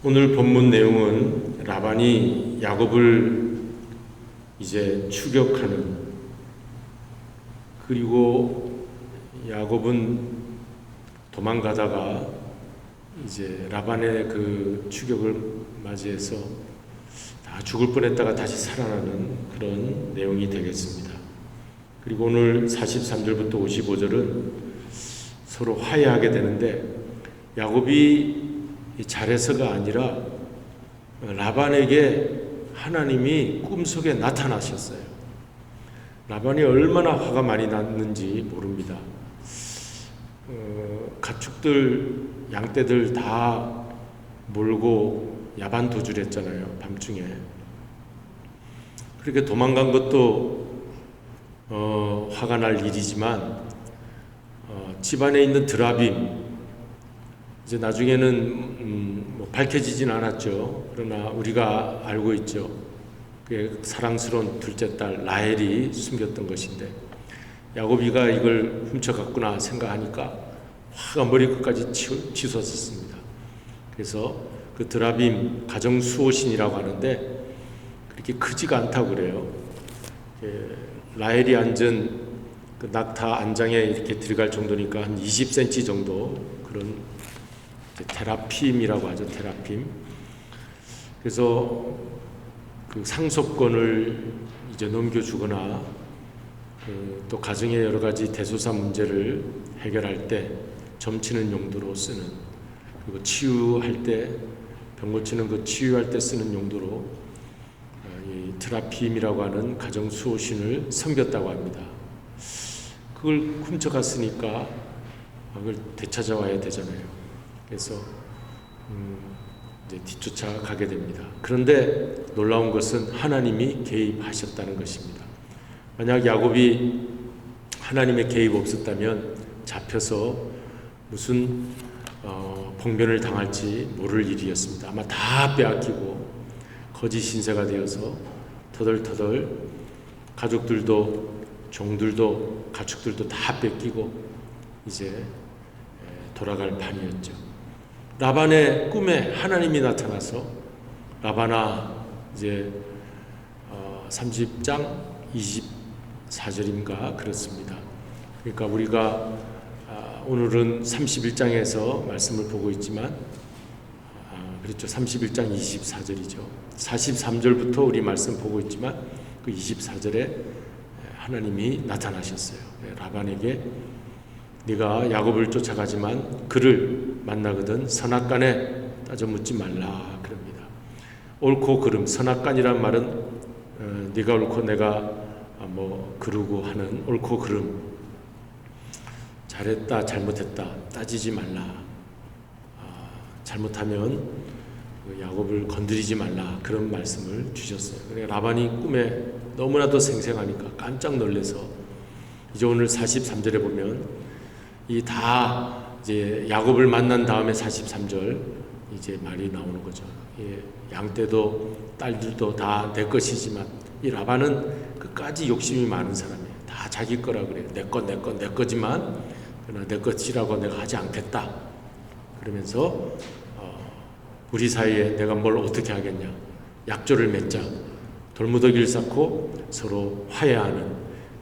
오늘 본문 내용은 라반이 야곱을 이제 추격하는, 그리고 야곱은 도망가다가 이제 라반의 그 추격을 맞이해서 다 죽을 뻔했다가 다시 살아나는 그런 내용이 되겠습니다. 그리고 오늘 43절부터 55절은 서로 화해하게 되는데, 야곱이 잘해서가 아니라 라반에게 하나님이 꿈속에 나타나셨어요. 라반이 얼마나 화가 많이 났는지 모릅니다. 가축들, 양떼들 다 몰고 야반 도주를 했잖아요, 밤중에. 그렇게 도망간 것도 화가 날 일이지만, 집안에 있는 드라빔, 이제 나중에는 밝혀지진 않았죠. 그러나 우리가 알고 있죠. 그 사랑스러운 둘째 딸 라헬이 숨겼던 것인데, 야곱이가 이걸 훔쳐갔구나 생각하니까 화가 머리 끝까지 치솟았습니다. 그래서 그 드라빔 가정 수호신이라고 하는데 그렇게 크지가 않다고 그래요. 라헬이 앉은 그 낙타 안장에 이렇게 들어갈 정도니까 한 20cm 정도, 그런 테라핌이라고 하죠. 테라핌. 그래서 그 상속권을 이제 넘겨주거나 또 가정의 여러 가지 대소사 문제를 해결할 때 점치는 용도로 쓰는, 그리고 치유할 때, 병 고치는 그 치유할 때 쓰는 용도로 이 테라핌이라고 하는 가정 수호신을 섬겼다고 합니다. 그걸 훔쳐갔으니까 그걸 되찾아와야 되잖아요. 그래서 이제 뒤쫓아 가게 됩니다. 그런데 놀라운 것은 하나님이 개입하셨다는 것입니다. 만약 야곱이 하나님의 개입 없었다면 잡혀서 무슨 봉변을 당할지 모를 일이었습니다. 아마 다 빼앗기고 거짓 신세가 되어서 터덜터덜 가족들도, 종들도, 가축들도 다 뺏기고 이제 돌아갈 판이었죠. 라반의 꿈에 하나님이 나타나서, 라반아, 이제 30장 24절인가 그렇습니다. 그러니까 우리가 오늘은 31장에서 말씀을 보고 있지만, 그렇죠, 31장 24절이죠. 43절부터 우리 말씀 보고 있지만 그 24절에 하나님이 나타나셨어요. 라반에게 네가 야곱을 쫓아가지만 그를 만나거든 선악간에 따져 묻지 말라 그럽니다. 옳고 그름, 선악간이란 말은 네가 옳고 내가 그르고 하는 옳고 그름, 잘했다 잘못했다 따지지 말라, 잘못하면 야곱을 건드리지 말라, 그런 말씀을 주셨어요. 그러니까 라반이 꿈에 너무나도 생생하니까 깜짝 놀라서, 이제 오늘 43절에 보면 이 다 이제 야곱을 만난 다음에 43절 이제 말이 나오는 거죠. 양떼도 딸들도 다 내 것이지만, 이 라반은 끝까지 욕심이 많은 사람이에요. 다 자기 거라 그래요. 내 거지만 그러나 내 것이라고 내가 하지 않겠다. 그러면서 우리 사이에 내가 뭘 어떻게 하겠냐, 약조를 맺자, 돌무더기를 쌓고 서로 화해하는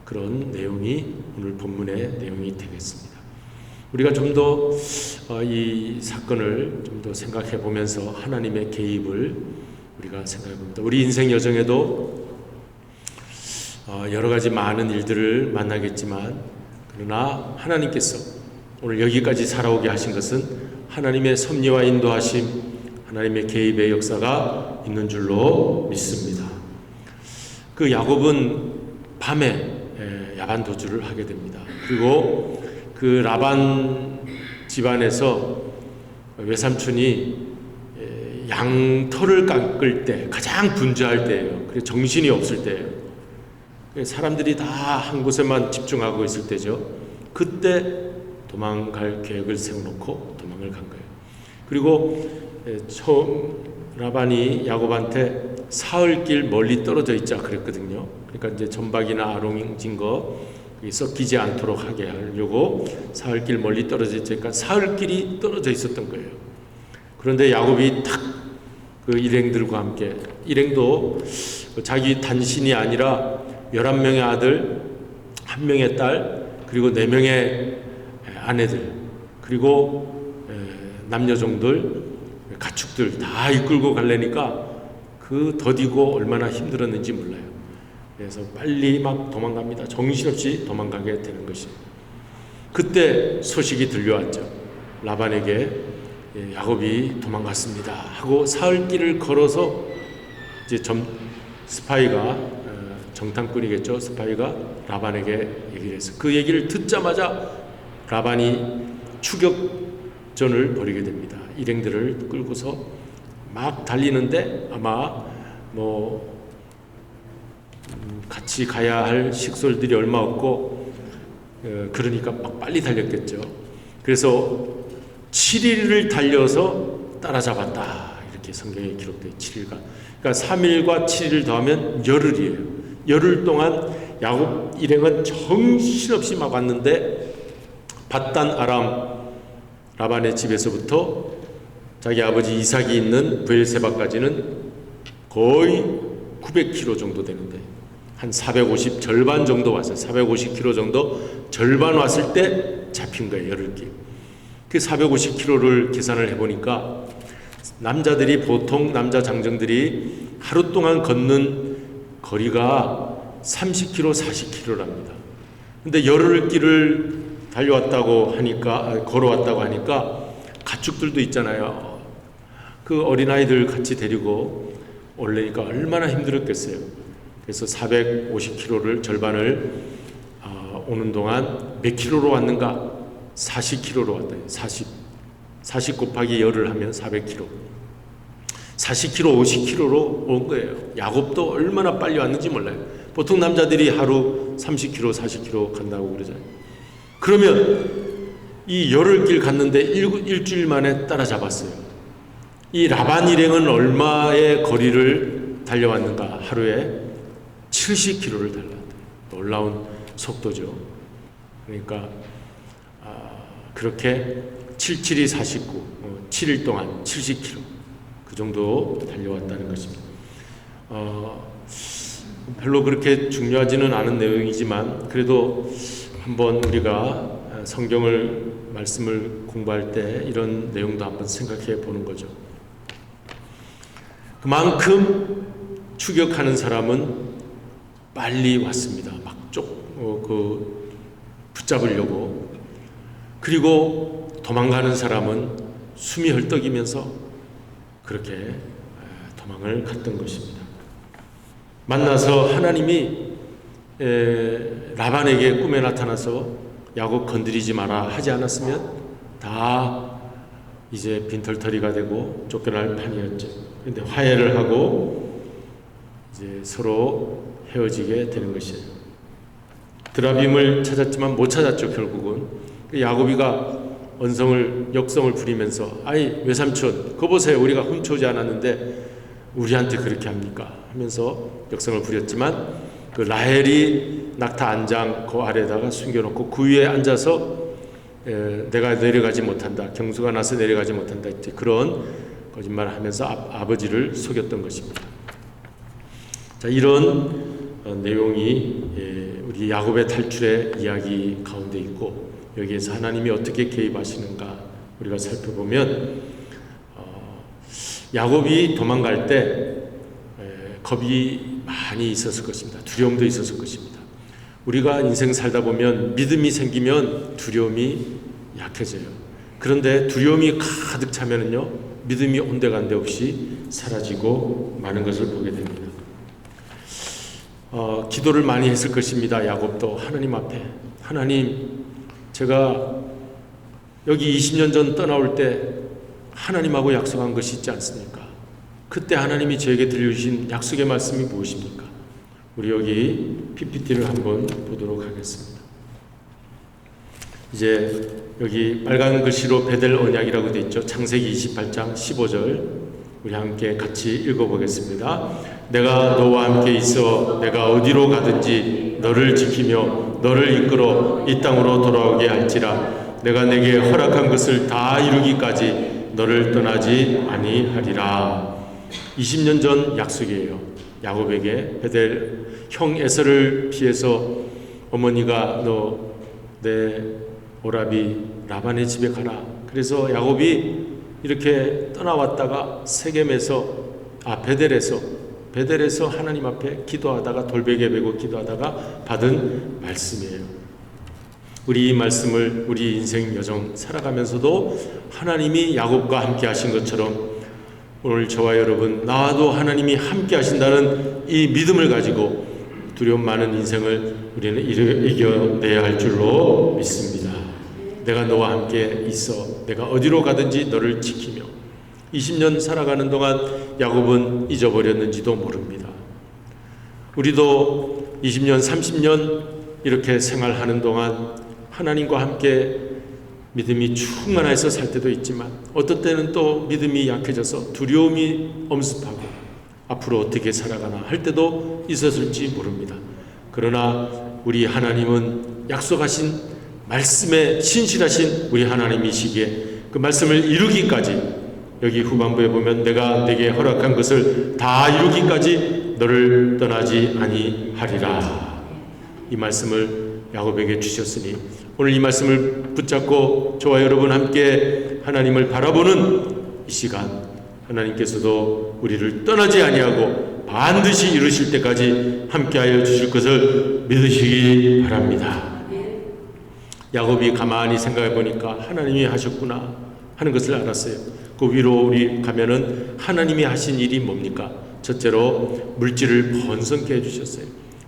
그런 내용이 오늘 본문의 내용이 되겠습니다. 우리가 좀 더 이 사건을 좀 더 생각해 보면서 하나님의 개입을 우리가 생각해 봅니다. 우리 인생 여정에도 여러 가지 많은 일들을 만나겠지만, 그러나 하나님께서 오늘 여기까지 살아오게 하신 것은 하나님의 섭리와 인도하심, 하나님의 개입의 역사가 있는 줄로 믿습니다. 그 야곱은 밤에 야반 도주를 하게 됩니다. 그리고 그 라반 집안에서 외삼촌이 양털을 깎을 때 가장 분주할 때예요. 그래서 정신이 없을 때예요. 사람들이 다 한 곳에만 집중하고 있을 때죠. 그때 도망갈 계획을 세워놓고 도망을 간 거예요. 그리고 처음 라반이 야곱한테 사흘길 멀리 떨어져 있자 그랬거든요. 그러니까 이제 전박이나 아롱진 거 섞이지 않도록 하게 하려고 사흘길 멀리 떨어져 있으니까 사흘길이 떨어져 있었던 거예요. 그런데 야곱이 탁 그 일행들과 함께, 일행도 자기 단신이 아니라 11명의 아들, 1명의 딸, 그리고 4명의 아내들, 그리고 남녀종들, 가축들 다 이끌고 가려니까 그 더디고 얼마나 힘들었는지 몰라요. 그래서 빨리 막 도망갑니다. 정신없이 도망가게 되는 것이에요. 그때 소식이 들려왔죠. 라반에게 야곱이 도망갔습니다 하고 사흘 길을 걸어서 이제 스파이가, 정탐꾼이겠죠. 스파이가 라반에게 얘기를 했어요. 그 얘기를 듣자마자 라반이 추격전을 벌이게 됩니다. 일행들을 끌고서 막 달리는데 아마 같이 가야 할 식솔들이 얼마 없고, 그러니까 막 빨리 달렸겠죠. 그래서 7일을 달려서 따라잡았다, 이렇게 성경에 기록되어 7일간. 그러니까 3일과 7일을 더하면 열흘이에요. 열흘 동안 야곱 일행은 정신없이 막 왔는데, 밧단 아람 라반의 집에서부터 자기 아버지 이삭이 있는 브엘세바까지는 거의 900km 정도 되는데, 한 450 절반 정도 왔어요. 450km 정도 절반 왔을 때 잡힌 거예요. 열흘길. 그 450km를 계산을 해보니까 남자들이, 보통 남자 장정들이 하루 동안 걷는 거리가 30km, 40km랍니다. 근데 열흘길을 달려왔다고 하니까, 걸어왔다고 하니까 가축들도 있잖아요. 그 어린아이들 같이 데리고 오려니까 얼마나 힘들었겠어요. 그래서 450km를 절반을 오는 동안 몇 킬로로 왔는가? 40km로 왔다. 40 곱하기 열을 하면 400km. 40km, 50km로 온 거예요. 야곱도 얼마나 빨리 왔는지 몰라요. 보통 남자들이 하루 30km, 40km 간다고 그러잖아요. 그러면 이 열흘길 갔는데 일주일 만에 따라잡았어요. 이 라반 일행은 얼마의 거리를 달려왔는가? 하루에 70km를 달려왔대요. 놀라운 속도죠. 그러니까 그렇게 77이 49, 7일 동안 70km 그 정도 달려왔다는 것입니다. 별로 그렇게 중요하지는 않은 내용이지만 그래도 한번 우리가 성경을 말씀을 공부할 때 이런 내용도 한번 생각해 보는 거죠. 그만큼 추격하는 사람은 빨리 왔습니다. 막 붙잡으려고. 그리고 도망가는 사람은 숨이 헐떡이면서 그렇게 도망을 갔던 것입니다. 만나서 하나님이 라반에게 꿈에 나타나서 야곱 건드리지 마라 하지 않았으면 다 이제 빈털터리가 되고 쫓겨날 판이었죠. 그런데 화해를 하고 이제 서로 헤어지게 되는 것이에요. 드라빔을 찾았지만 못 찾았죠. 결국은 야곱이가 역성을 부리면서 아이 외삼촌 그거 보세요. 우리가 훔쳐오지 않았는데 우리한테 그렇게 합니까? 하면서 역성을 부렸지만 그 라헬이 낙타 안장 그 아래에다가 숨겨놓고 그 위에 앉아서 내가 내려가지 못한다. 경수가 나서 내려가지 못한다. 그런 거짓말을 하면서 아버지를 속였던 것입니다. 자, 이런 내용이 우리 야곱의 탈출의 이야기 가운데 있고 여기에서 하나님이 어떻게 개입하시는가 우리가 살펴보면 야곱이 도망갈 때 겁이 많이 있었을 것입니다. 두려움도 있었을 것입니다. 우리가 인생 살다 보면 믿음이 생기면 두려움이 약해져요. 그런데 두려움이 가득 차면은요 믿음이 온데간데 없이 사라지고 마는 것을 보게 됩니다. 기도를 많이 했을 것입니다. 야곱도 하나님 앞에 하나님 제가 여기 20년 전 떠나올 때 하나님하고 약속한 것이 있지 않습니까? 그때 하나님이 저에게 들려주신 약속의 말씀이 무엇입니까? 우리 여기 PPT를 한번 보도록 하겠습니다. 이제 여기 빨간 글씨로 베델 언약이라고 되어 있죠. 창세기 28장 15절 우리 함께 같이 읽어보겠습니다. 내가 너와 함께 있어 내가 어디로 가든지 너를 지키며 너를 이끌어 이 땅으로 돌아오게 할지라 내가 내게 허락한 것을 다 이루기까지 너를 떠나지 아니하리라. 20년 전 약속이에요. 야곱에게 베델 형 에서를 피해서 어머니가 너 내 오라비 라반의 집에 가라. 그래서 야곱이 이렇게 떠나왔다가 베델에서 하나님 앞에 기도하다가 돌베개 베고 기도하다가 받은 말씀이에요. 우리 이 말씀을 우리 인생 여정 살아가면서도 하나님이 야곱과 함께 하신 것처럼 오늘 저와 여러분 나와도 하나님이 함께 하신다는 이 믿음을 가지고 두려움 많은 인생을 우리는 이겨내야 할 줄로 믿습니다. 내가 너와 함께 있어 내가 어디로 가든지 너를 지키며 20년 살아가는 동안 야곱은 잊어버렸는지도 모릅니다. 우리도 20년 30년 이렇게 생활하는 동안 하나님과 함께 믿음이 충만해서 살 때도 있지만 어떤 때는 또 믿음이 약해져서 두려움이 엄습하고 앞으로 어떻게 살아가나 할 때도 있었을지 모릅니다. 그러나 우리 하나님은 약속하신 말씀에 신실하신 우리 하나님이시기에 그 말씀을 이루기까지 여기 후반부에 보면 내가 내게 허락한 것을 다 이루기까지 너를 떠나지 아니하리라. 이 말씀을 야곱에게 주셨으니 오늘 이 말씀을 붙잡고 저와 여러분 함께 하나님을 바라보는 이 시간 하나님께서도 우리를 떠나지 아니하고 반드시 이루실 때까지 함께하여 주실 것을 믿으시기 바랍니다. 야곱이 가만히 생각해 보니까 하나님이 하셨구나 하는 것을 알았어요. 그 위로 우리 가면은 하나님이 하신 일이 뭡니까? 첫째로 물질을 번성케 해주셨어요.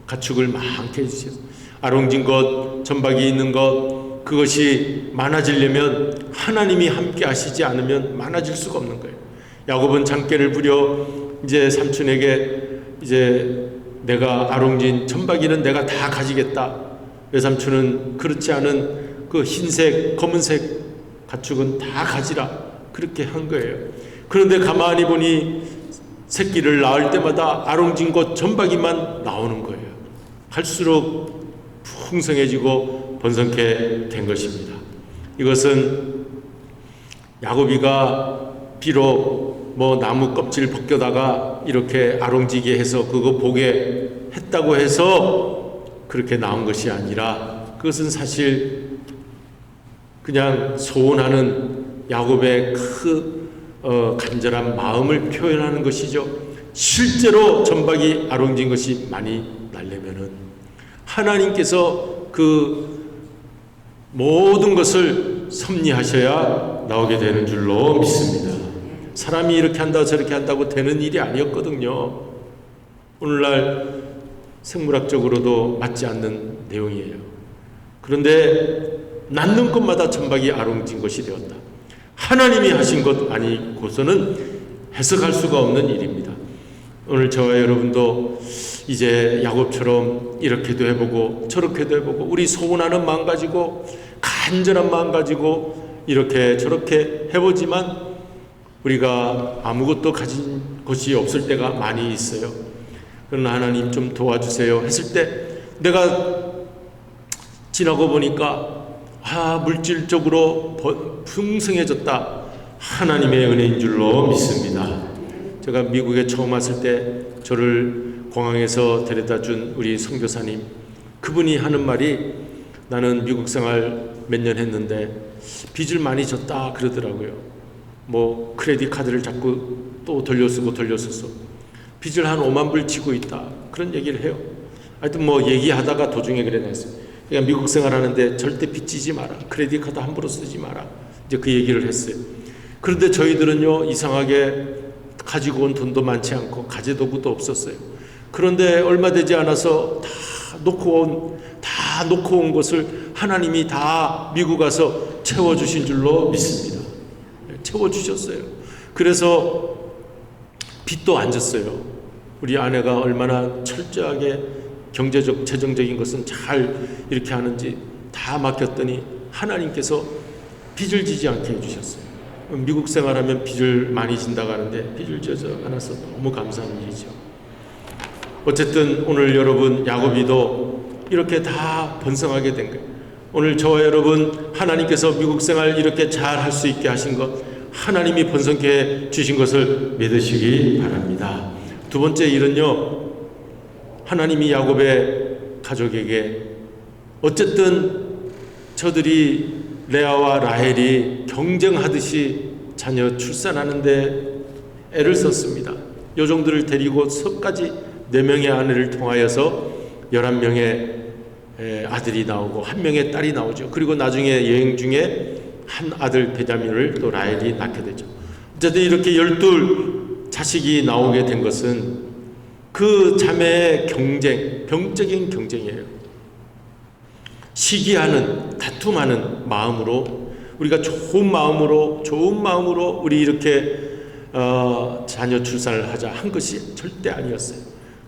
가축을 많게 해주셨어요. 아롱진 것, 전박이 있는 것, 그것이 많아지려면 하나님이 함께 하시지 않으면 많아질 수가 없는 거예요. 야곱은 장깨를 부려 이제 삼촌에게 이제 내가 아롱진 천박이는 내가 다 가지겠다. 외삼촌은 그렇지 않은 그 흰색, 검은색 가축은 다 가지라. 그렇게 한 거예요. 그런데 가만히 보니 새끼를 낳을 때마다 아롱진 것 천박이만 나오는 거예요. 갈수록 풍성해지고 번성케 된 것입니다. 이것은 야곱이가 비록 나무 껍질 벗겨다가 이렇게 아롱지게 해서 그거 보게 했다고 해서 그렇게 나온 것이 아니라 그것은 사실 그냥 소원하는 야곱의 간절한 마음을 표현하는 것이죠. 실제로 전박이 아롱진 것이 많이 나려면은 하나님께서 그 모든 것을 섭리하셔야 나오게 되는 줄로 믿습니다. 사람이 이렇게 한다 저렇게 한다고 되는 일이 아니었거든요. 오늘날 생물학적으로도 맞지 않는 내용이에요. 그런데 낳는 것마다 천박이 아롱진 것이 되었다. 하나님이 하신 것 아니고서는 해석할 수가 없는 일입니다. 오늘 저와 여러분도 이제 야곱처럼 이렇게도 해보고 저렇게도 해보고 우리 소원하는 마음 가지고 간절한 마음 가지고 이렇게 저렇게 해보지만 우리가 아무것도 가진 것이 없을 때가 많이 있어요. 그러나 하나님 좀 도와주세요 했을 때 내가 지나고 보니까 물질적으로 풍성해졌다. 하나님의 은혜인 줄로 믿습니다. 제가 미국에 처음 왔을 때 저를 공항에서 데려다 준 우리 선교사님, 그분이 하는 말이 나는 미국 생활 몇 년 했는데 빚을 많이 졌다 그러더라고요. 크레딧 카드를 자꾸 또 돌려쓰고 빚을 한 5만 불 지고 있다 그런 얘기를 해요. 하여튼 얘기하다가 도중에 그래 냈어요. 그러니까 미국 생활하는데 절대 빚 지지 마라, 크레딧 카드 함부로 쓰지 마라, 이제 그 얘기를 했어요. 그런데 저희들은요 이상하게 가지고 온 돈도 많지 않고 가재도구도 없었어요. 그런데 얼마 되지 않아서 다 놓고 온 것을 하나님이 다 미국 가서 채워주신 줄로 믿습니다. 채워주셨어요. 그래서 빚도 안 졌어요. 우리 아내가 얼마나 철저하게 경제적, 재정적인 것은 잘 이렇게 하는지 다 맡겼더니 하나님께서 빚을 지지 않게 해주셨어요. 미국 생활하면 빚을 많이 진다고 하는데 빚을 져서 않아서 너무 감사한 일이죠. 어쨌든 오늘 여러분 야곱이도 이렇게 다 번성하게 된 거예요. 오늘 저와 여러분 하나님께서 미국 생활 이렇게 잘 할 수 있게 하신 것 하나님이 번성케 주신 것을 믿으시기 바랍니다. 두 번째 일은요, 하나님이 야곱의 가족에게 어쨌든 저들이 레아와 라헬이 경쟁하듯이 자녀 출산하는데 애를 썼습니다. 요종들을 데리고 서까지 4명의 아내를 통하여서 11명의 아들이 나오고 1명의 딸이 나오죠. 그리고 나중에 여행 중에 한 아들 베냐민을 또 라헬이 낳게 되죠. 어쨌든 이렇게 12 자식이 나오게 된 것은 그 자매의 경쟁, 병적인 경쟁이에요. 시기하는, 다툼하는 마음으로, 우리가 좋은 마음으로 우리 이렇게 자녀 출산을 하자 한 것이 절대 아니었어요.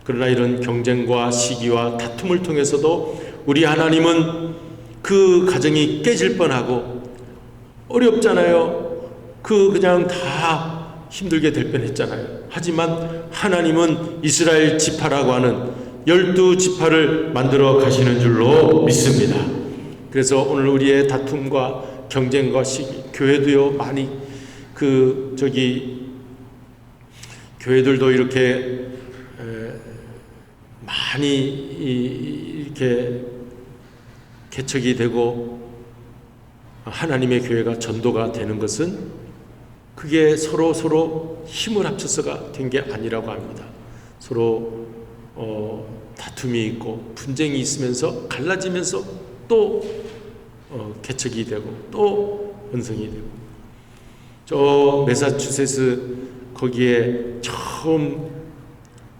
그러나 이런 경쟁과 시기와 다툼을 통해서도 우리 하나님은 그 가정이 깨질 뻔하고 어렵잖아요. 그냥 다 힘들게 될 뻔했잖아요. 하지만 하나님은 이스라엘 지파라고 하는 12지파를 만들어 가시는 줄로 믿습니다. 그래서 오늘 우리의 다툼과 경쟁과 시기, 교회도요, 많이 교회들도 이렇게 많이 이렇게 개척이 되고 하나님의 교회가 전도가 되는 것은 그게 서로 힘을 합쳐서가 된 게 아니라고 합니다. 서로 다툼이 있고 분쟁이 있으면서 갈라지면서 또 개척이 되고 또 번성이 되고, 저 매사추세츠 거기에 처음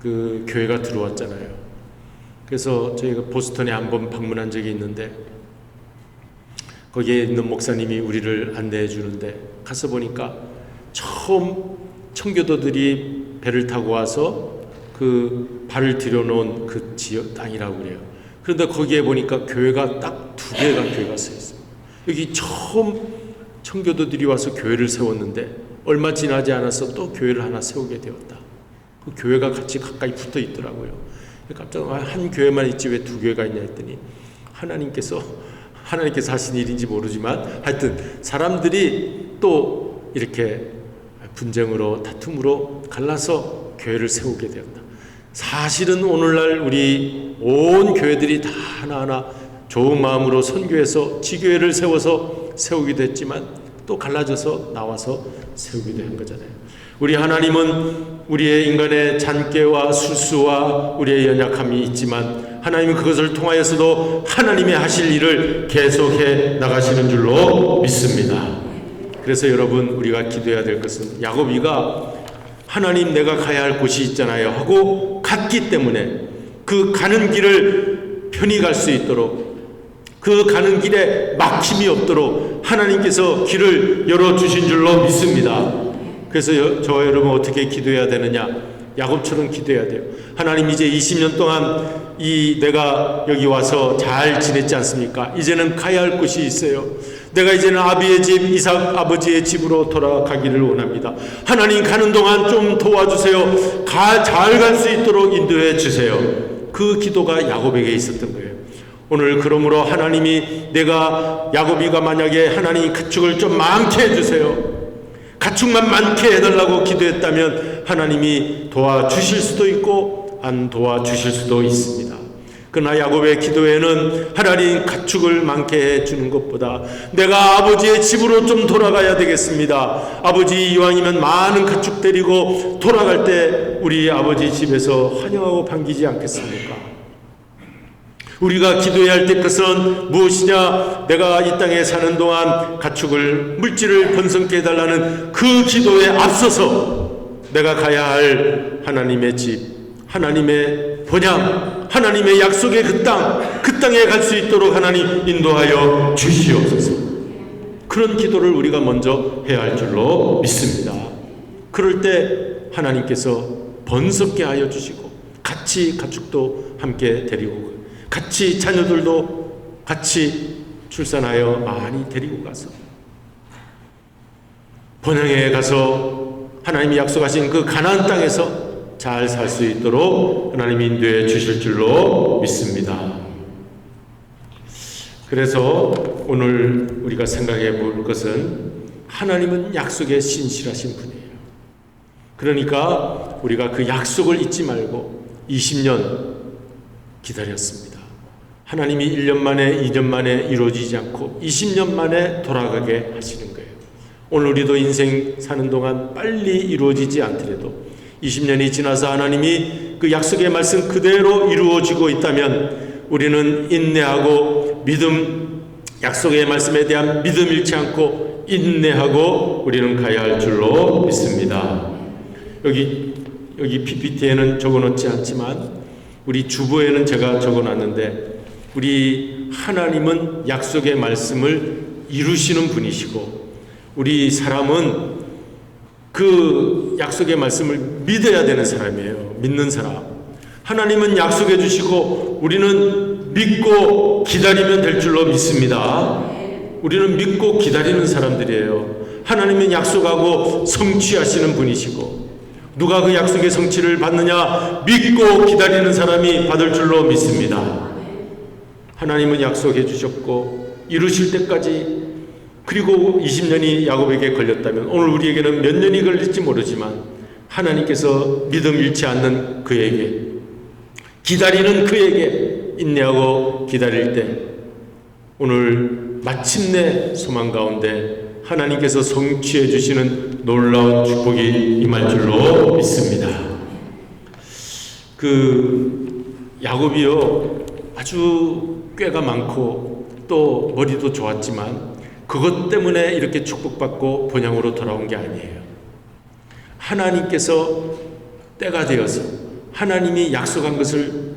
그 교회가 들어왔잖아요. 그래서 저희가 보스턴에 한번 방문한 적이 있는데 거기에 있는 목사님이 우리를 안내해 주는데 가서 보니까 처음 청교도들이 배를 타고 와서 그 발을 들여놓은 그 지역 땅이라고 그래요. 그런데 거기에 보니까 교회가 딱 2개가 교회가 서 있어요. 여기 처음 청교도들이 와서 교회를 세웠는데 얼마 지나지 않아서 또 교회를 하나 세우게 되었다. 그 교회가 같이 가까이 붙어 있더라고요. 깜짝 놀라, 한 교회만 있지 왜 2교회가 있냐 했더니 하나님께서 하신 일인지 모르지만 하여튼 사람들이 또 이렇게 분쟁으로 다툼으로 갈라서 교회를 세우게 되었다. 사실은 오늘날 우리 온 교회들이 다 하나하나 좋은 마음으로 선교해서 지교회를 세워서 세우기도 했지만 또 갈라져서 나와서 세우기도 한 거잖아요. 우리 하나님은 우리의 인간의 잔꾀와 술수와 우리의 연약함이 있지만 하나님은 그것을 통하여서도 하나님의 하실 일을 계속해 나가시는 줄로 믿습니다. 그래서 여러분, 우리가 기도해야 될 것은 야곱이가 하나님 내가 가야 할 곳이 있잖아요 하고 갔기 때문에 그 가는 길을 편히 갈 수 있도록, 그 가는 길에 막힘이 없도록 하나님께서 길을 열어주신 줄로 믿습니다. 그래서 저와 여러분 어떻게 기도해야 되느냐? 야곱처럼 기도해야 돼요. 하나님, 이제 20년 동안 내가 여기 와서 잘 지냈지 않습니까? 이제는 가야 할 곳이 있어요. 내가 이제는 아비의 집, 이삭 아버지의 집으로 돌아가기를 원합니다. 하나님, 가는 동안 좀 도와주세요. 잘 갈 수 있도록 인도해 주세요. 그 기도가 야곱에게 있었던 거예요. 오늘 그러므로 하나님이 야곱이가 만약에 하나님 가축을 좀 많게 해주세요, 가축만 많게 해달라고 기도했다면 하나님이 도와주실 수도 있고 안 도와주실 수도 있습니다. 그러나 야곱의 기도에는 하나님 가축을 많게 해주는 것보다 내가 아버지의 집으로 좀 돌아가야 되겠습니다. 아버지 이왕이면 많은 가축 데리고 돌아갈 때 우리 아버지 집에서 환영하고 반기지 않겠습니까? 우리가 기도해야 할 것은 무엇이냐? 내가 이 땅에 사는 동안 가축을, 물질을 번성케 해달라는 그 기도에 앞서서 내가 가야 할 하나님의 집, 하나님의 본향, 하나님의 약속의 그 땅에 갈 수 있도록 하나님 인도하여 주시옵소서. 그런 기도를 우리가 먼저 해야 할 줄로 믿습니다. 그럴 때 하나님께서 번성케 하여 주시고 같이 가축도 함께 데리고 같이 자녀들도 같이 출산하여 많이 데리고 가서 본향에 가서 하나님이 약속하신 그 가나안 땅에서 잘 살 수 있도록 하나님이 인도해 주실 줄로 믿습니다. 그래서 오늘 우리가 생각해 볼 것은 하나님은 약속에 신실하신 분이에요. 그러니까 우리가 그 약속을 잊지 말고 20년 기다렸습니다. 하나님이 1년 만에 2년 만에 이루어지지 않고 20년 만에 돌아가게 하시는 거예요. 오늘 우리도 인생 사는 동안 빨리 이루어지지 않더라도 20년이 지나서 하나님이 그 약속의 말씀 그대로 이루어지고 있다면 우리는 인내하고 약속의 말씀에 대한 믿음 잃지 않고 인내하고 우리는 가야 할 줄로 믿습니다. 여기 PPT에는 적어놓지 않지만 우리 주보에는 제가 적어놨는데, 우리 하나님은 약속의 말씀을 이루시는 분이시고 우리 사람은 그 약속의 말씀을 믿어야 되는 사람이에요. 믿는 사람. 하나님은 약속해 주시고 우리는 믿고 기다리면 될 줄로 믿습니다. 우리는 믿고 기다리는 사람들이에요. 하나님은 약속하고 성취하시는 분이시고 누가 그 약속의 성취를 받느냐? 믿고 기다리는 사람이 받을 줄로 믿습니다. 하나님은 약속해 주셨고 이루실 때까지, 그리고 20년이 야곱에게 걸렸다면 오늘 우리에게는 몇 년이 걸릴지 모르지만 하나님께서 믿음 잃지 않는 그에게, 기다리는 그에게 인내하고 기다릴 때 오늘 마침내 소망 가운데 하나님께서 성취해 주시는 놀라운 축복이 임할 줄로 믿습니다. 야곱이요, 아주 꾀가 많고 또 머리도 좋았지만 그것 때문에 이렇게 축복받고 본향으로 돌아온 게 아니에요. 하나님께서 때가 되어서 하나님이 약속한 것을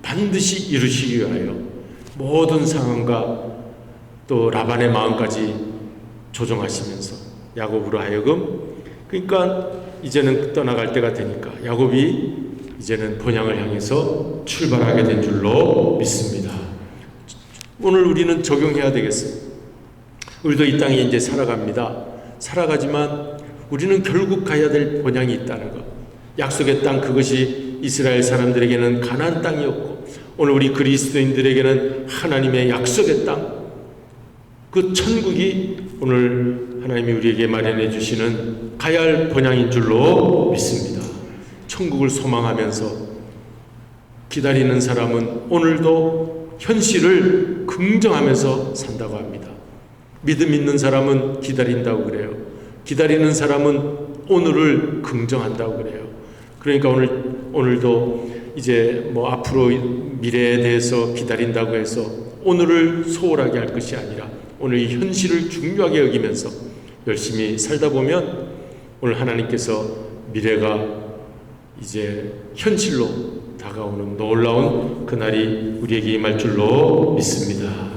반드시 이루시기 위하여 모든 상황과 또 라반의 마음까지 조정하시면서 야곱으로 하여금, 그러니까 이제는 떠나갈 때가 되니까 야곱이 이제는 본향을 향해서 출발하게 된 줄로 믿습니다. 오늘 우리는 적용해야 되겠어요. 우리도 이 땅에 이제 살아갑니다. 살아가지만 우리는 결국 가야 될 본향이 있다는 것. 약속의 땅, 그것이 이스라엘 사람들에게는 가나안 땅이었고 오늘 우리 그리스도인들에게는 하나님의 약속의 땅, 그 천국이 오늘 하나님이 우리에게 마련해 주시는 가야 할 본향인 줄로 믿습니다. 천국을 소망하면서 기다리는 사람은 오늘도 현실을 긍정하면서 산다고 합니다. 믿음 있는 사람은 기다린다고 그래요. 기다리는 사람은 오늘을 긍정한다고 그래요. 그러니까 오늘도 이제 앞으로 미래에 대해서 기다린다고 해서 오늘을 소홀하게 할 것이 아니라 오늘 이 현실을 중요하게 여기면서 열심히 살다 보면 오늘 하나님께서 미래가 이제 현실로 다가오는 놀라운 그날이 우리에게 임할 줄로 믿습니다.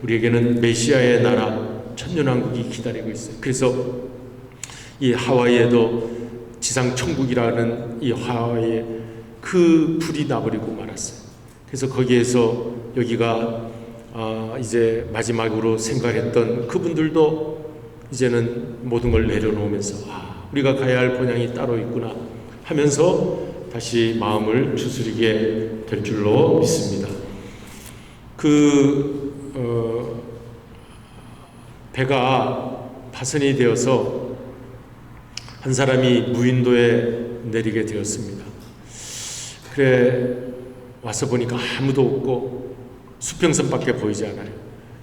우리에게는 메시아의 나라 천년왕국이 기다리고 있어요. 그래서 이 하와이에도 지상천국이라는 이 하와이에 그 불이 나버리고 말았어요. 그래서 거기에서 여기가 이제 마지막으로 생각했던 그분들도 이제는 모든 걸 내려놓으면서 우리가 가야 할 본향이 따로 있구나 하면서 다시 마음을 추스리게 될 줄로 믿습니다. 배가 파선이 되어서 한 사람이 무인도에 내리게 되었습니다. 그래 와서 보니까 아무도 없고 수평선밖에 보이지 않아요.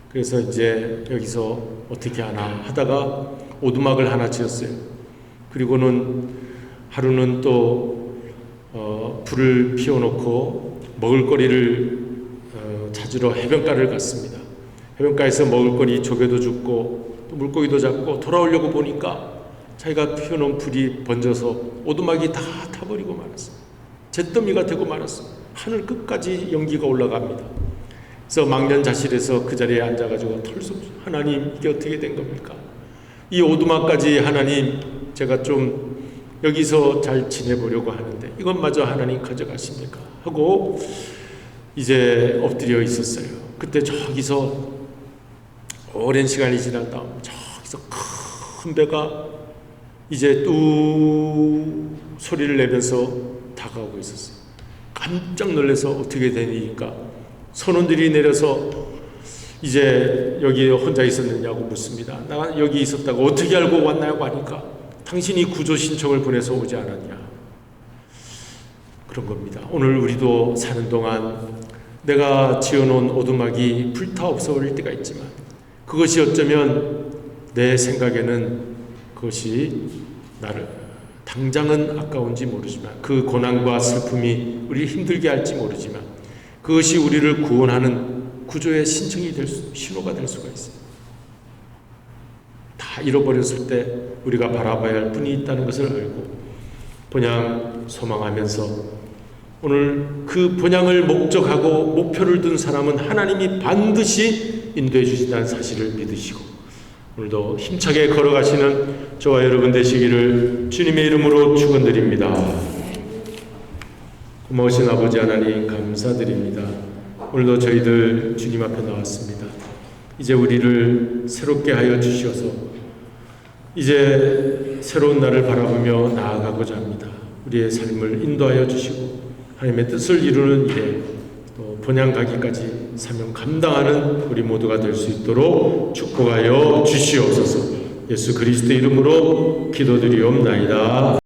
그래서 이제 여기서 어떻게 하나 하다가 오두막을 하나 지었어요. 그리고는 하루는 또 불을 피워놓고 먹을거리를 찾으러 해변가를 갔습니다. 해변가에서 먹을거리 조개도 줍고 또 물고기도 잡고 돌아오려고 보니까 자기가 피워놓은 불이 번져서 오두막이 다 타버리고 말았어요. 잿더미가 되고 말았어요. 하늘 끝까지 연기가 올라갑니다. 그래서 망연자실해서 그 자리에 앉아가지고 털썩, 하나님 이게 어떻게 된 겁니까? 이 오두막까지 하나님 제가 좀 여기서 잘 지내보려고 하는데 이것마저 하나님 가져가십니까? 하고 이제 엎드려 있었어요. 그때 저기서 오랜 시간이 지난 다음 저기서 큰 배가 이제 뚝 소리를 내면서 다가오고 있었어요. 깜짝 놀라서 어떻게 되니까 선원들이 내려서 이제 여기 혼자 있었느냐고 묻습니다. 나 여기 있었다고 어떻게 알고 왔나요? 하니까 당신이 구조 신청을 보내서 오지 않았냐. 그런 겁니다. 오늘 우리도 사는 동안 내가 지어놓은 오두막이 불타 없어버릴 때가 있지만 그것이 어쩌면 내 생각에는 그것이 나를 당장은 아까운지 모르지만 그 고난과 슬픔이 우리를 힘들게 할지 모르지만 그것이 우리를 구원하는 구조의 신청이 될 신호가 될 수가 있어요. 다 잃어버렸을 때 우리가 바라봐야 할 분이 있다는 것을 알고 본향 소망하면서 오늘 그 본향을 목적하고 목표를 둔 사람은 하나님이 반드시 인도해 주신다는 사실을 믿으시고 오늘도 힘차게 걸어가시는 저와 여러분 되시기를 주님의 이름으로 축원드립니다. 고마우신 아버지 하나님 감사드립니다. 오늘도 저희들 주님 앞에 나왔습니다. 이제 우리를 새롭게 하여 주시어서 이제 새로운 날을 바라보며 나아가고자 합니다. 우리의 삶을 인도하여 주시고 하나님의 뜻을 이루는 일에 또 본향 가기까지 사명 감당하는 우리 모두가 될 수 있도록 축복하여 주시옵소서. 예수 그리스도 이름으로 기도드리옵나이다.